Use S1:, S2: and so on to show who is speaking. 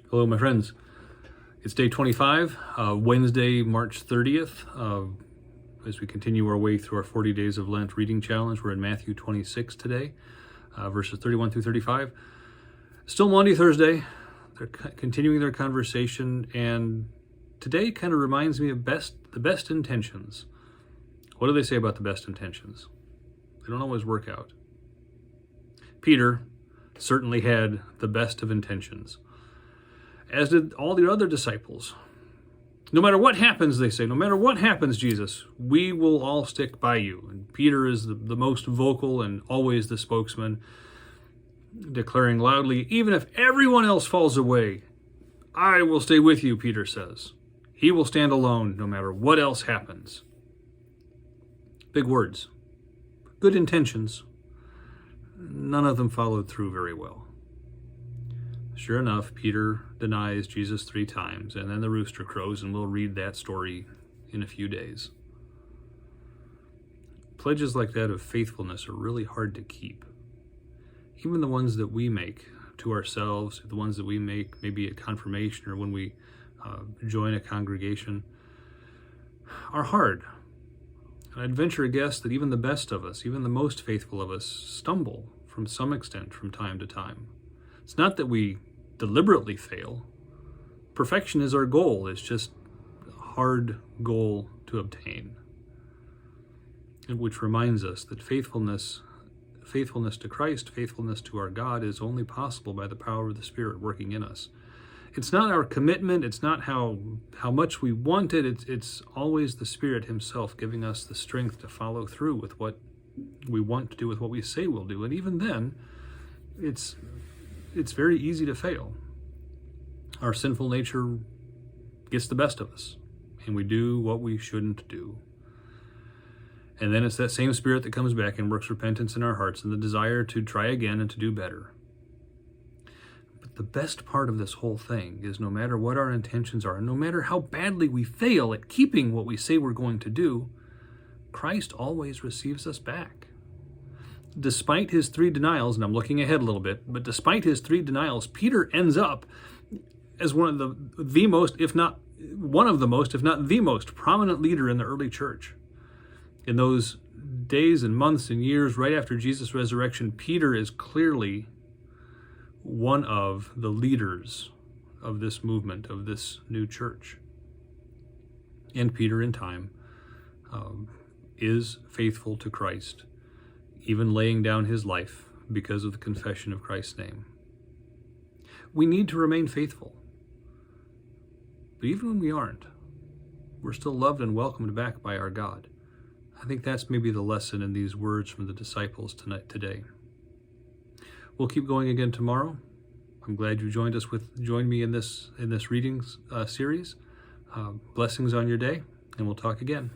S1: Hello, my friends. It's day 25, Wednesday, March 30th. As we continue our way through our 40 Days of Lent reading challenge, we're in Matthew 26 today, verses 31 through 35. Still Maundy Thursday. They're continuing their conversation, and today kind of reminds me of the best intentions. What do they say about the best intentions? They don't always work out. Peter certainly had the best of intentions, as did all the other disciples. No matter what happens, they say, no matter what happens, Jesus, we will all stick by you. And Peter is the most vocal and always the spokesman, declaring loudly, even if everyone else falls away, I will stay with you, Peter says. He will stand alone no matter what else happens. Big words, good intentions. None of them followed through very well. Sure enough, Peter denies Jesus 3 times, and then the rooster crows, and we'll read that story in a few days. Pledges like that of faithfulness are really hard to keep. Even the ones that we make to ourselves, the ones that we make maybe at confirmation or when we join a congregation, are hard. And I'd venture a guess that even the best of us, even the most faithful of us, stumble from some extent from time to time. It's not that we deliberately fail. Perfection is our goal. It's just a hard goal to obtain. Which reminds us that faithfulness to Christ, faithfulness to our God is only possible by the power of the Spirit working in us. It's not our commitment. It's not how much we want it. It's always the Spirit himself giving us the strength to follow through with what we want to do, with what we say we'll do. And even then, it's very easy to fail. Our sinful nature gets the best of us, and we do what we shouldn't do. And then it's that same Spirit that comes back and works repentance in our hearts and the desire to try again and to do better. But the best part of this whole thing is no matter what our intentions are, no matter how badly we fail at keeping what we say we're going to do, Christ always receives us back. Despite his 3 denials, and I'm looking ahead a little bit, but despite his 3 denials, Peter ends up as one of the most, if not the most prominent leader in the early church. In those days and months and years right after Jesus' resurrection, Peter is clearly one of the leaders of this movement, of this new church. And Peter, in time, is faithful to Christ, even laying down his life because of the confession of Christ's name. We need to remain faithful. But even when we aren't, we're still loved and welcomed back by our God. I think that's maybe the lesson in these words from the disciples today. We'll keep going again tomorrow. I'm glad you joined me in this reading series. Blessings on your day, and we'll talk again.